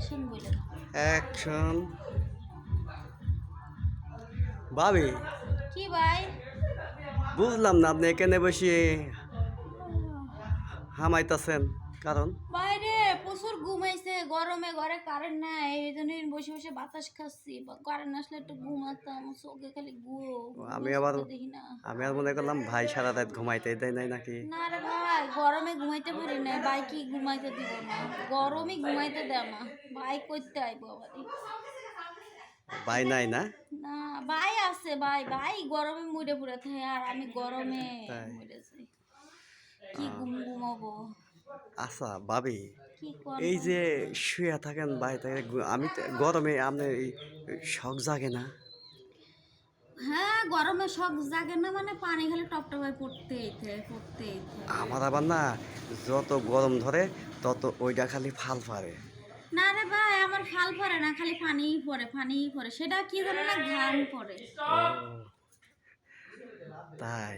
Action বলেন। Action. ভাবি, কি ভাই? বুঝলাম না আপনি এখানে বসে হামাইতাছেন কারণ বাইরে প্রচুর ঘুমাইছে, গরমে ঘরে কারেন্ট নাই, এই জন্য বসে বসে বাতাস খাচ্ছি। কারেন্ট আসলে একটু ঘুমাতাম, চোখে খালি আমি ঘুমে আবার চোখে দেখি না। আমি আর মনে করলাম ভাই সারা রাত ঘুমাইতে দেয় নাই নাকি। না রে ভাই, গরমে ঘুমাইতে পারি না, ভাই কি ঘুমাইতে দিব না? গরমই ঘুমাইতে দেয় না, ভাই করতে আইবো আবার। ভাই নাই না? না, ভাই আছে, ভাই ভাই গরমে মরে পড়ে থাকে, আর আমি গরমে তাই মরে যাই। কি ঘুমাবো? আচ্ছা ভাবি, কি কোন এই ভাই? যে শুয়ে থাকেন ভাই তাই আমি তো গরমে আপনার এই শখ জাগে না? হ্যাঁ, গরমে শখ জাগে না মানে পানি খালি টপটপায় পড়তেই থাকে, পড়তেই থাকে। আমার আবার না, যত গরম ধরে তত ওইটা খালি ফাল পারে। না রে ভাই, আমার ফাল পড়ে না, খালি পানিই পড়ে, পানিই পড়ে। সেটা কি জানো না, ঘাম পড়ে। ও তাই?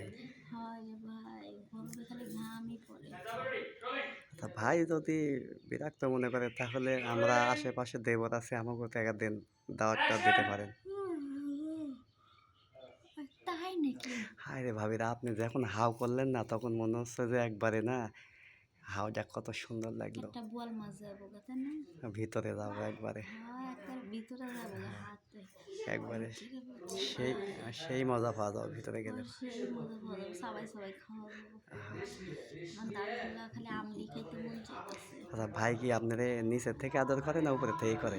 হয় রে ভাই, গরমে খালি ঘামই পড়ে। তা ভাই যদি বিরক্ত মনে করে তাহলে আমরা আশেপাশে দেবর আছে, আমাকে তো একদিন দাওয়াতটা দিতে পারেন। তাই নাকি? হায় রে ভাবিরা, আপনি যখন হাও করলেন না তখন মনে হচ্ছে যে একবারে না, হাওটা কত সুন্দর লাগলো। একটা বোয়াল মাছ যাবো কথা না? ভিতরে যাবো একবারে, হ্যাঁ, একবার ভিতরে যাবো হাতে। একবারে সেই সেই মজা পাওয়া যাবে ভিতরে গেলে। সেই মজা পাওয়া যাবে, সবাই সবাই খাওয়া যাবো। আমার দাঁতগুলা খালি আমলি খাইতে মন চাইতেছে। আচ্ছা ভাই কি আপনারে নিচের থেকে আদর করে না উপরে থেকেই করে?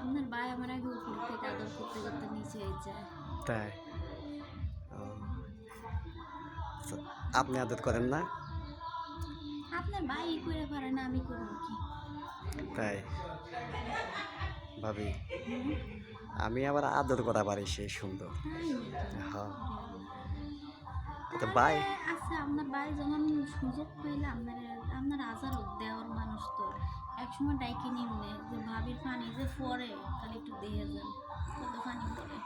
আপনার ভাই আমার আগে উপর থেকে আদর করতে করতে নিচে যায়। তাই? ও আচ্ছা, আপনি আদর করেন না? আপনার ভাই করে পারে না, আমি করবো কি? তাই ভাবি, হুম? আমি আবার আদর করা পারি সেই সুন্দর। তাই নাকি? হ্যাঁ। তো তাহলে ভাই, আচ্ছা, আপনার ভাই যখন সুযোগ পাইলে আপনার আজার দেওয়ার মানুষ তো একসময় ডাইকে নিমনে যে ভাবির পানি যে পরে খালি একটু দেখে যান কত পানি পড়ে।